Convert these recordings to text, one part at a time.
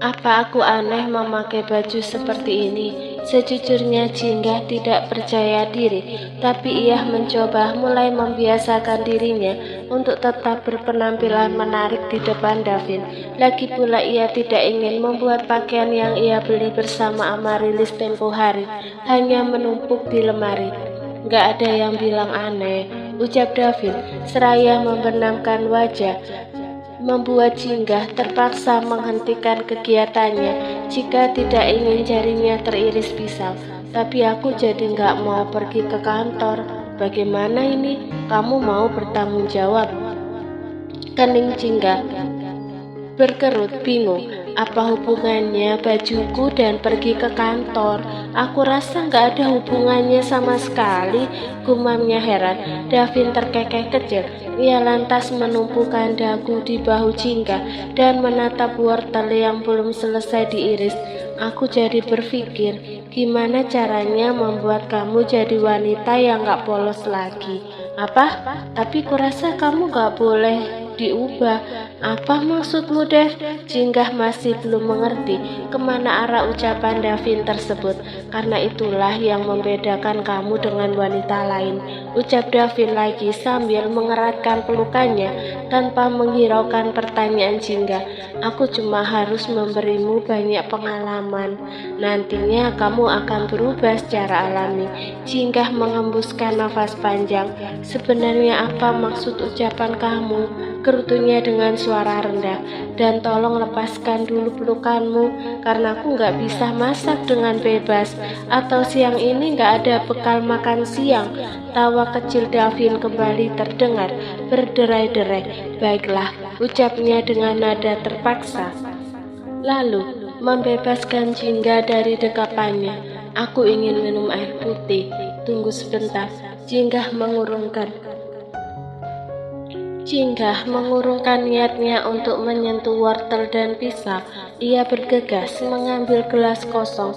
Apa aku aneh memakai baju seperti ini? Sejujurnya Jingga tidak percaya diri, tapi ia mencoba mulai membiasakan dirinya untuk tetap berpenampilan menarik di depan Davin. Lagi pula ia tidak ingin membuat pakaian yang ia beli bersama Amarilis tempo hari hanya menumpuk di lemari. Gak ada yang bilang aneh, ucap Davin seraya membenamkan wajah, membuat Jingga terpaksa menghentikan kegiatannya jika tidak ingin jarinya teriris pisau. Tapi aku jadi nggak mau pergi ke kantor. Bagaimana ini? Kamu mau bertanggung jawab? Kening Jingga berkerut bingung. Apa hubungannya bajuku dan pergi ke kantor? Aku rasa nggak ada hubungannya sama sekali, gumamnya heran. Davin terkekeh kecil. Ia lantas menumpukan dagu di bahu Jingga dan menatap wortel yang belum selesai diiris. Aku jadi berpikir, gimana caranya membuat kamu jadi wanita yang gak polos lagi. Apa? Tapi kurasa kamu gak boleh diubah. Apa maksudmu, Dev? Jingga masih belum mengerti kemana arah ucapan Davin tersebut. Karena itulah yang membedakan kamu dengan wanita lain, ucap Davin lagi sambil mengeratkan pelukannya tanpa menghiraukan pertanyaan Jingga. Aku cuma harus memberimu banyak pengalaman. Nantinya kamu akan berubah secara alami. Jingga mengembuskan nafas panjang. Sebenarnya apa maksud ucapan kamu? Gerutunya dengan suara rendah. Dan tolong lepaskan dulu pelukanmu, karena aku gak bisa masak dengan bebas. Atau siang ini gak ada bekal makan siang. Tawa kecil Davin kembali terdengar berderai-derai. Baiklah, ucapnya dengan nada terpaksa. Lalu membebaskan Jingga dari dekapannya. Aku ingin minum air putih. Tunggu sebentar. Jingga mengurungkan niatnya untuk menyentuh wortel dan pisang. Ia bergegas mengambil gelas kosong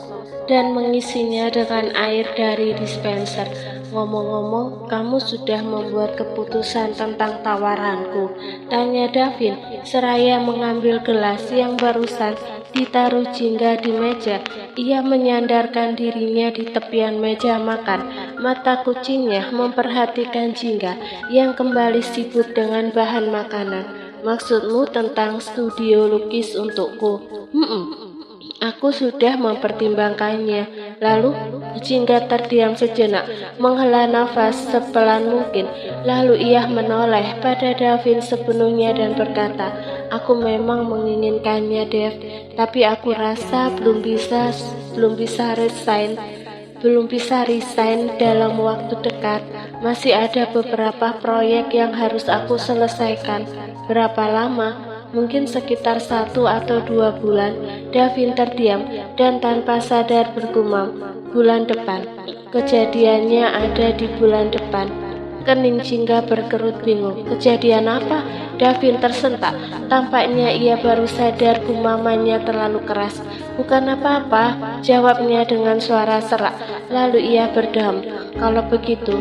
dan mengisinya dengan air dari dispenser. Ngomong-ngomong, kamu sudah membuat keputusan tentang tawaranku? Tanya Davin seraya mengambil gelas yang barusan ditaruh Jingga di meja. Ia menyandarkan dirinya di tepian meja makan. Mata kucingnya memperhatikan Jingga yang kembali sibuk dengan bahan makanan. Maksudmu tentang studio lukis untukku? Aku sudah mempertimbangkannya. Lalu Jingga terdiam sejenak, menghela nafas sepelan mungkin. Lalu ia menoleh pada Davin sepenuhnya dan berkata, aku memang menginginkannya, Dev, tapi aku rasa belum bisa resign dalam waktu dekat. Masih ada beberapa proyek yang harus aku selesaikan. Berapa lama? Mungkin sekitar 1 atau 2 bulan. Davin terdiam dan tanpa sadar bergumam, bulan depan. Kejadiannya ada di bulan depan. Kening Jingga berkerut bingung. Kejadian apa? Davin tersentak. Tampaknya ia baru sadar gumamannya terlalu keras. Bukan apa-apa, jawabnya dengan suara serak. Lalu ia berdeham. Kalau begitu,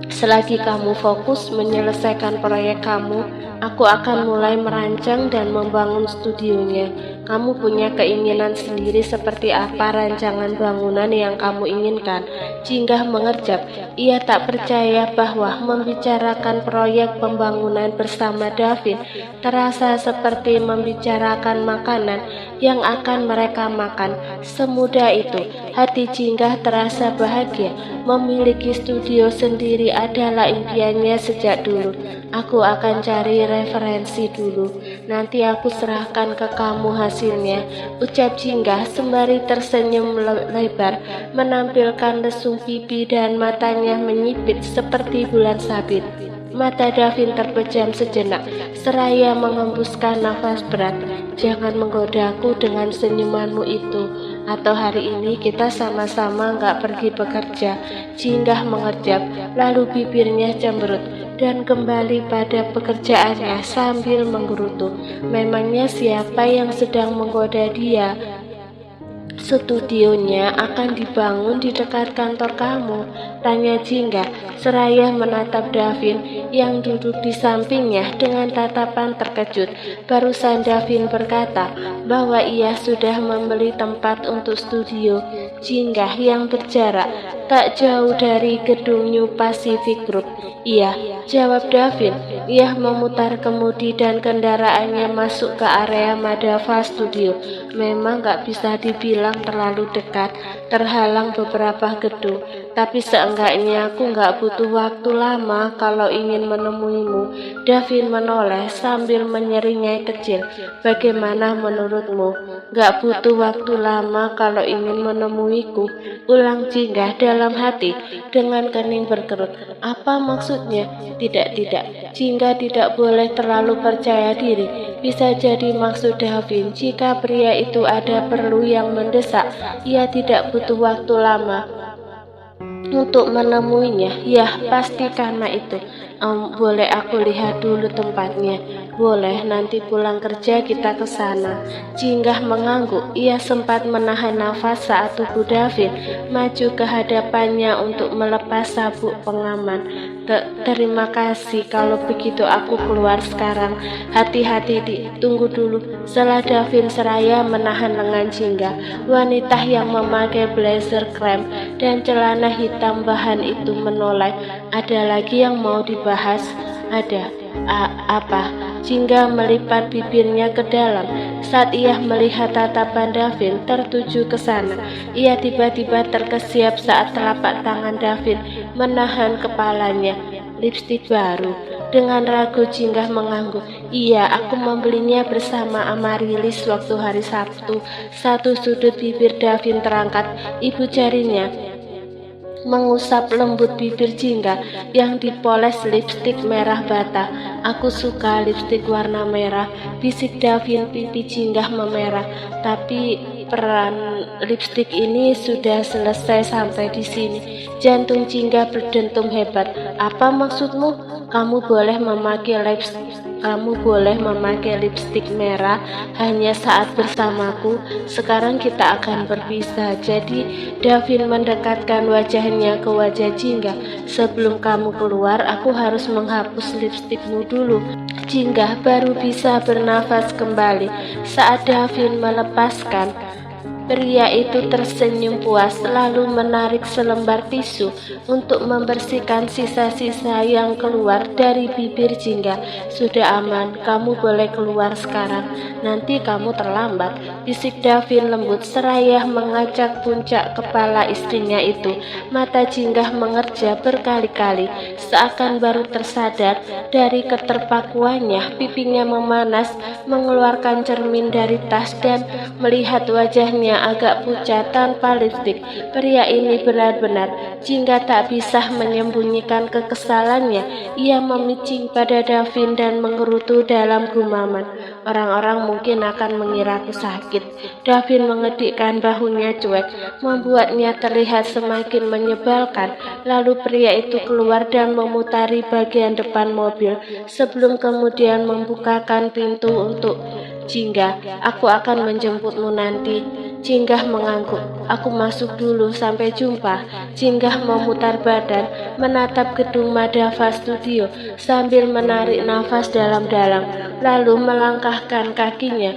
selagi kamu fokus menyelesaikan proyek kamu, aku akan mulai merancang dan membangun studionya. Kamu punya keinginan sendiri seperti apa rancangan bangunan yang kamu inginkan? Jingga mengerjap. Ia tak percaya bahwa membicarakan proyek pembangunan bersama Davin terasa seperti membicarakan makanan yang akan mereka makan. Semudah itu, hati Jingga terasa bahagia. Memiliki studio sendiri adalah impiannya sejak dulu. Aku akan cari referensi dulu. Nanti aku serahkan ke kamu hasilnya, ucap Jingga sembari tersenyum lebar, menampilkan lesung pipi dan matanya menyipit seperti bulan sabit. Mata Davin terpejam sejenak, seraya mengembuskan nafas berat. Jangan menggodaku dengan senyumanmu itu, atau hari ini kita sama-sama gak pergi bekerja. Jingga mengerjap, lalu bibirnya cemberut dan kembali pada pekerjaannya sambil menggerutu. Memangnya siapa yang sedang menggoda dia? Studionya akan dibangun di dekat kantor kamu, tanya Jingga seraya menatap Davin yang duduk di sampingnya dengan tatapan terkejut. Barusan Davin berkata bahwa ia sudah membeli tempat untuk studio Jingga yang berjarak tak jauh dari gedung New Pacific Group. Iya, jawab Davin. Ia memutar kemudi dan kendaraannya masuk ke area Madava Studio. Memang gak bisa dibilang terlalu dekat, terhalang beberapa gedung, tapi seenggaknya aku gak butuh waktu lama kalau ingin menemuimu. Davin menoleh sambil menyeringai kecil. Bagaimana menurutmu? Gak butuh waktu lama kalau ingin menemuiku, ulang Jingga dalam hati dengan kening berkerut. Apa maksudnya? Tidak, Jingga tidak boleh terlalu percaya diri. Bisa jadi maksud Davin, jika pria itu ada perlu yang mendesak, ia tidak butuh waktu lama untuk menemuinya. Ya, pasti karena itu. Boleh aku lihat dulu tempatnya? Boleh, nanti pulang kerja kita ke sana. Jingga mengangguk. Ia sempat menahan nafas saat tubuh Davin maju ke hadapannya untuk melepas sabuk pengaman. Terima kasih, kalau begitu aku keluar sekarang. Hati-hati, tunggu dulu. Setelah Davin seraya menahan lengan Jingga, wanita yang memakai blazer krem dan celana hitam bahan itu menoleh. Ada lagi yang mau dibahas? Ada. Apa? Jingga melipat bibirnya ke dalam. Saat ia melihat tatapan Davin tertuju ke sana, ia tiba-tiba terkesiap saat telapak tangan Davin menahan kepalanya. Lipstik baru. Dengan ragu Jingga mengangguk. Iya, aku membelinya bersama Amarilis waktu hari Sabtu. Satu sudut bibir Davin terangkat. Ibu jarinya mengusap lembut bibir Jingga yang dipoles lipstik merah bata. Aku suka lipstik warna merah, bisik Davin. Pipi Jingga memerah. Tapi peran lipstik ini sudah selesai sampai di sini. Jantung Jingga berdentum hebat. Apa maksudmu? Kamu boleh memakai lipstik merah hanya saat bersamaku. Sekarang kita akan berpisah. Jadi Davin mendekatkan wajahnya ke wajah Jingga. Sebelum kamu keluar, aku harus menghapus lipstikmu dulu. Jingga baru bisa bernafas kembali saat Davin melepaskan. Pria itu tersenyum puas lalu menarik selembar tisu untuk membersihkan sisa-sisa yang keluar dari bibir Jingga. Sudah aman, kamu boleh keluar sekarang. Nanti kamu terlambat, bisik Davin lembut seraya mengacak puncak kepala istrinya itu. Mata Jingga mengerja berkali-kali, seakan baru tersadar dari keterpakuannya. Pipinya memanas, mengeluarkan cermin dari tas dan melihat wajahnya agak pucat tanpa lipstik. Pria ini benar-benar. Jingga tak bisa menyembunyikan kekesalannya. Ia memicing pada Davin dan mengerutu dalam gumaman. Orang-orang mungkin akan mengiraku sakit. Davin mengedikkan bahunya cuek, membuatnya terlihat semakin menyebalkan. Lalu pria itu keluar dan memutari bagian depan mobil sebelum kemudian membukakan pintu untuk Jingga. Aku akan menjemputmu nanti. Jingga mengangguk. Aku masuk dulu, sampai jumpa. Jingga memutar badan, menatap gedung Madava Studio sambil menarik nafas dalam-dalam, lalu melangkahkan kakinya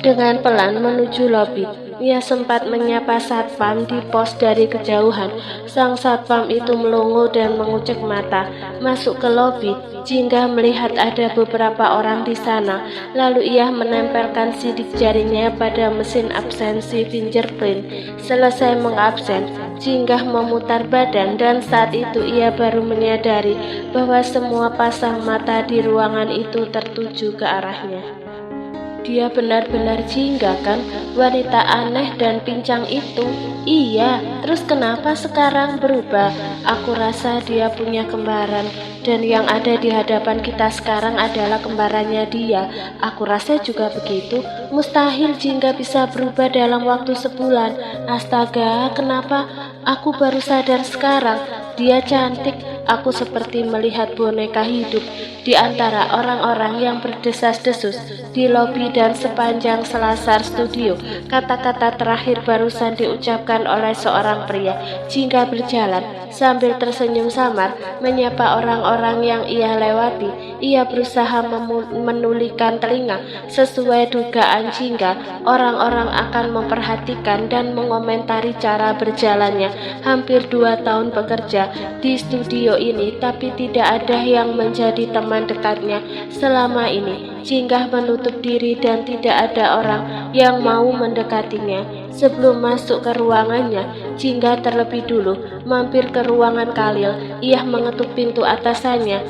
dengan pelan menuju lobi. Ia sempat menyapa satpam di pos dari kejauhan. Sang satpam itu melongo dan mengucek mata. Masuk ke lobi, Jingga melihat ada beberapa orang di sana. Lalu ia menempelkan sidik jarinya pada mesin absensi fingerprint. Selesai mengabsen, Jingga memutar badan dan saat itu ia baru menyadari bahwa semua pasang mata di ruangan itu tertuju ke arahnya. Dia benar-benar Jingga kan? Wanita aneh dan pincang itu. Iya, terus kenapa sekarang berubah? Aku rasa dia punya kembaran. Dan yang ada di hadapan kita sekarang adalah kembarannya dia. Aku rasa juga begitu. Mustahil Jingga bisa berubah dalam waktu sebulan. Astaga, kenapa aku baru sadar sekarang? Dia cantik, aku seperti melihat boneka hidup di antara orang-orang yang berdesas-desus di lobi dan sepanjang selasar studio. Kata-kata terakhir barusan diucapkan oleh seorang pria. Jingga berjalan sambil tersenyum samar menyapa orang-orang yang ia lewati. Ia berusaha menulikan telinga. Sesuai dugaan Jingga, orang-orang akan memperhatikan dan mengomentari cara berjalannya. Hampir 2 tahun bekerja di studio ini, tapi tidak ada yang menjadi teman dekatnya selama ini. Jingga menutup diri dan tidak ada orang yang mau mendekatinya. Sebelum masuk ke ruangannya, Jingga terlebih dulu mampir ke ruangan Khalil. Ia mengetuk pintu atasannya,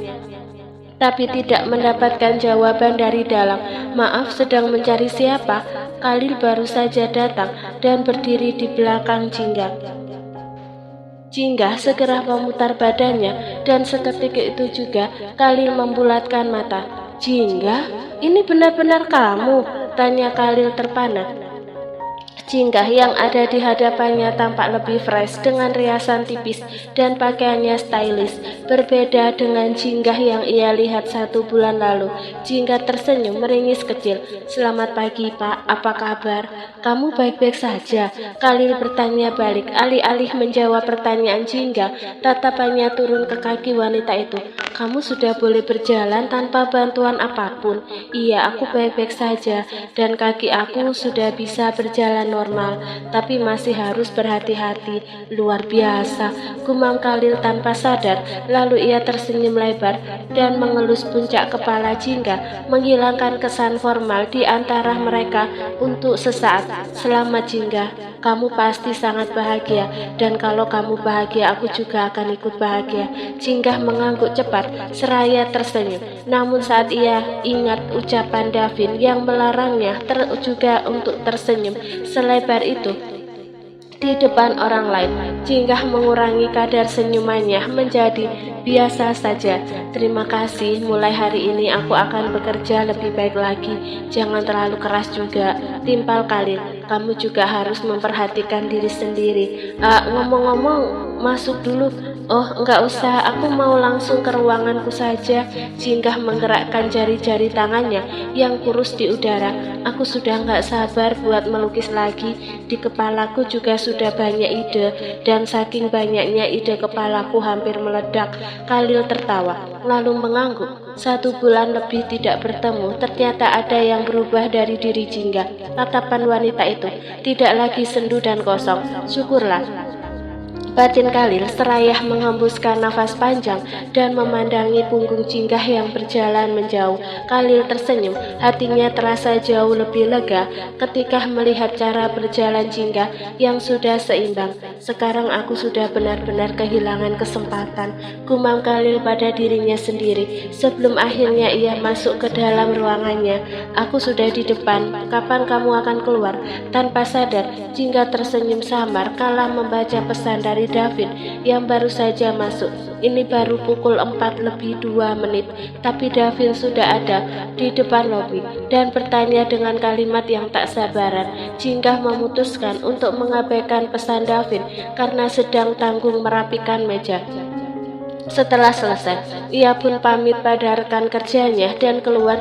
tapi tidak mendapatkan jawaban dari dalam. "Maaf, sedang mencari siapa?" Khalil baru saja datang dan berdiri di belakang Jingga. Jingga segera memutar badannya dan seketika itu juga Khalil membulatkan mata. "Jingga, ini benar-benar kamu?" tanya Khalil terpana. Jingga yang ada di hadapannya tampak lebih fresh dengan riasan tipis dan pakaiannya stylish. Berbeda dengan Jingga yang ia lihat 1 bulan lalu. Jingga tersenyum meringis kecil. "Selamat pagi, Pak. Apa kabar? Kamu baik-baik saja?" Khalil bertanya balik. Alih-alih menjawab pertanyaan Jingga, tatapannya turun ke kaki wanita itu. "Kamu sudah boleh berjalan tanpa bantuan apapun?" "Iya, aku baik-baik saja dan kaki aku sudah bisa berjalan normal, tapi masih harus berhati-hati." "Luar biasa," gumam Khalil tanpa sadar. Lalu ia tersenyum lebar dan mengelus puncak kepala Jingga, menghilangkan kesan formal di antara mereka untuk sesaat. "Selamat Jingga, kamu pasti sangat bahagia, dan kalau kamu bahagia aku juga akan ikut bahagia." Jingga mengangguk cepat seraya tersenyum. Namun saat ia ingat ucapan Davin yang melarangnya juga untuk tersenyum selebar itu di depan orang lain, Jingga mengurangi kadar senyumannya menjadi biasa saja. "Terima kasih, mulai hari ini aku akan bekerja lebih baik lagi. Jangan terlalu keras juga," timpal Khalil. "Kamu juga harus memperhatikan diri sendiri." Ngomong-ngomong, masuk dulu." "Oh, enggak usah, aku mau langsung ke ruanganku saja." Jingga menggerakkan jari-jari tangannya yang kurus di udara. "Aku sudah enggak sabar buat melukis lagi. Di kepalaku juga sudah banyak ide, dan saking banyaknya ide kepalaku hampir meledak." Khalil tertawa, lalu mengangguk. 1 bulan lebih tidak bertemu, ternyata ada yang berubah dari diri Jingga. Tatapan wanita itu tidak lagi sendu dan kosong. "Syukurlah," batin Khalil seraya menghembuskan nafas panjang dan memandangi punggung Jingga yang berjalan menjauh. Khalil tersenyum, hatinya terasa jauh lebih lega ketika melihat cara berjalan Jingga yang sudah seimbang. "Sekarang aku sudah benar-benar kehilangan kesempatan," gumam Khalil pada dirinya sendiri sebelum akhirnya ia masuk ke dalam ruangannya. "Aku sudah di depan, kapan kamu akan keluar?" Tanpa sadar, Jingga tersenyum samar kala membaca pesan dari Davin yang baru saja masuk. Ini baru pukul 4:02, tapi Davin sudah ada di depan lobi dan bertanya dengan kalimat yang tak sabaran. Jingga memutuskan untuk mengabaikan pesan Davin karena sedang tanggung merapikan meja. Setelah selesai, ia pun pamit pada rekan kerjanya dan keluar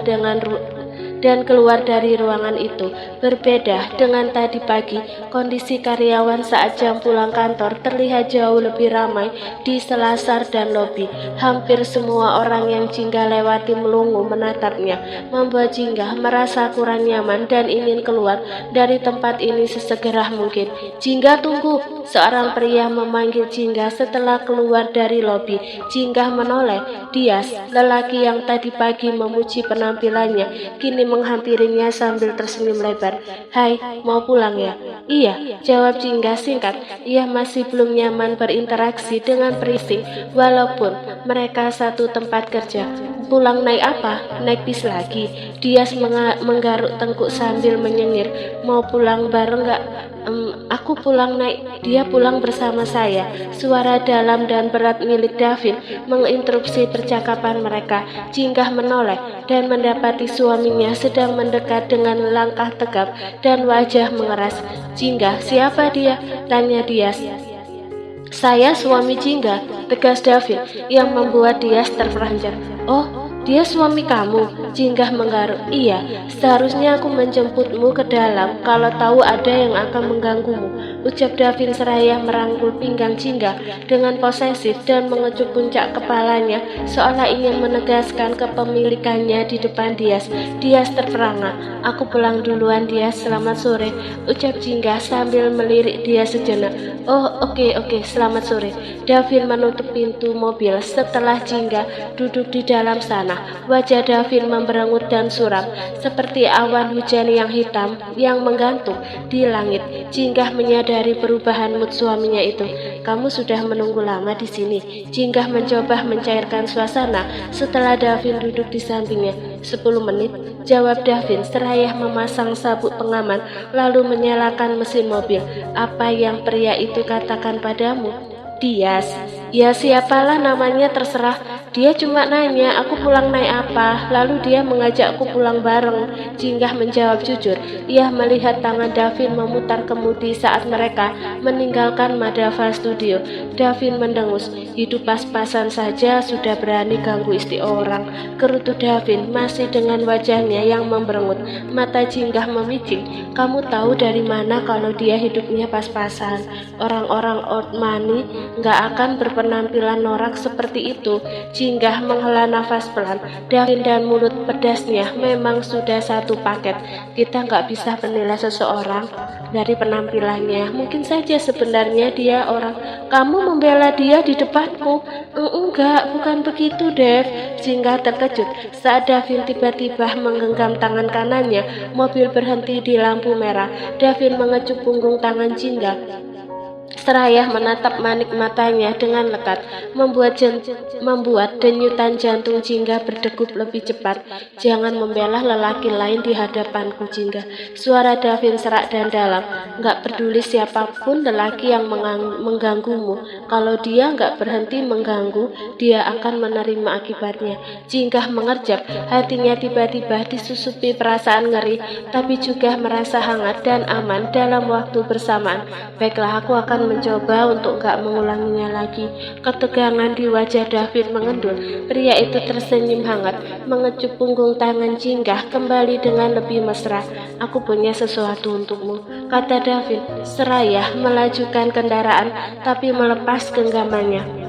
dari ruangan itu. Berbeda dengan tadi pagi, kondisi karyawan saat jam pulang kantor terlihat jauh lebih ramai di selasar dan lobi. Hampir semua orang yang Jingga lewati melongo menatapnya, membuat Jingga merasa kurang nyaman dan ingin keluar dari tempat ini sesegera mungkin. "Jingga, tunggu!" Seorang pria memanggil Jingga setelah keluar dari lobi. Jingga menoleh. Dias, lelaki yang tadi pagi memuji penampilannya, kini menghampirinya sambil tersenyum lebar. "Hai, mau pulang ya?" "Iya," jawab Jingga singkat. Ia masih belum nyaman berinteraksi dengan perising walaupun mereka satu tempat kerja. "Pulang naik apa? Naik bis lagi?" Dias menggaruk tengkuk sambil menyengir. "Mau pulang bareng nggak?" Aku pulang naik." "Dia pulang bersama saya." Suara dalam dan berat milik Davin menginterupsi percakapan mereka. Jingga menoleh dan mendapati suaminya sedang mendekat dengan langkah tegap dan wajah mengeras. "Jingga, siapa dia?" tanya Dias. Saya suami Jingga, tegas Davin yang membuat dia terperanjat. Oh, dia suami kamu? Jingga menggaruk. Iya, seharusnya aku menjemputmu ke dalam kalau tahu ada yang akan mengganggumu, ucap Davin seraya merangkul pinggang Jingga dengan posesif dan mengecup puncak kepalanya seolah ingin menegaskan kepemilikannya di depan Dias. Dias terperangah. Aku pulang duluan Dias, selamat sore, ucap Jingga sambil melirik dia sejenak. Oh, oke, selamat sore. Davin menutup pintu mobil setelah Jingga duduk di dalam sana. Wajah Davin memberengut dan suram seperti awan hujan yang hitam yang menggantung di langit. Jingga menyadari perubahan mood suaminya itu. Kamu sudah menunggu lama di sini. Jingga mencoba mencairkan suasana setelah Davin duduk di sampingnya. 10 menit, jawab Davin seraya memasang sabuk pengaman lalu menyalakan mesin mobil. Apa yang pria itu katakan padamu? Dias. Ya siapalah namanya terserah. Dia cuma nanya aku pulang naik apa, lalu dia mengajakku pulang bareng. Jingga menjawab jujur. Ia melihat tangan Davin memutar kemudi saat mereka meninggalkan Madava Studio. Davin mendengus. Hidup pas-pasan saja sudah berani ganggu istri orang, kerutu Davin masih dengan wajahnya yang memberengut. Mata Jingga memicing. Kamu tahu dari mana kalau dia hidupnya pas-pasan? Orang-orang old money nggak akan berpenampilan norak seperti itu. Jingga menghela nafas pelan. Davin dan mulut pedasnya memang sudah satu paket. Kita nggak bisa menilai seseorang dari penampilannya. Mungkin saja sebenarnya dia orang. Kamu membela dia di depanku. Enggak, bukan begitu, Dev. Jingga terkejut saat Davin tiba-tiba menggenggam tangan kanannya. Mobil berhenti di lampu merah. Davin mengecup punggung tangan Jingga seraya menatap manik matanya dengan lekat, membuat denyutan jantung Jingga berdegup lebih cepat. Jangan membela lelaki lain di hadapanku, Jingga. Suara Davin serak dan dalam. Nggak peduli siapapun lelaki yang mengganggumu. Kalau dia nggak berhenti mengganggu, dia akan menerima akibatnya. Jingga mengerjap. Hatinya tiba-tiba disusupi perasaan ngeri, tapi juga merasa hangat dan aman dalam waktu bersamaan. Baiklah, aku akan mencoba untuk gak mengulanginya lagi. Ketegangan di wajah Davin mengendul. Pria itu tersenyum hangat, mengecup punggung tangan Jingga kembali dengan lebih mesra. Aku punya sesuatu untukmu, kata Davin seraya melajukan kendaraan tapi melepas genggamannya.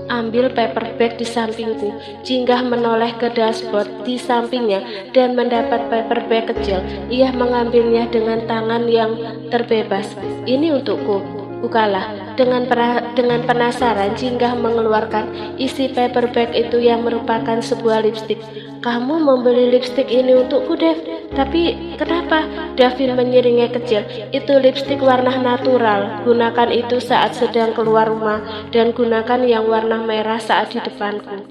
Ambil paperback di sampingku. Jingga menoleh ke dashboard di sampingnya dan mendapat paperback kecil. Ia mengambilnya dengan tangan yang terbebas. Ini untukku. Bukalah. Dengan penasaran, Jingga mengeluarkan isi paperback itu yang merupakan sebuah lipstik. Kamu membeli lipstik ini untukku, Dev? Tapi kenapa? Davin menyiringnya kecil. Itu lipstik warna natural. Gunakan itu saat sedang keluar rumah dan gunakan yang warna merah saat di depanku.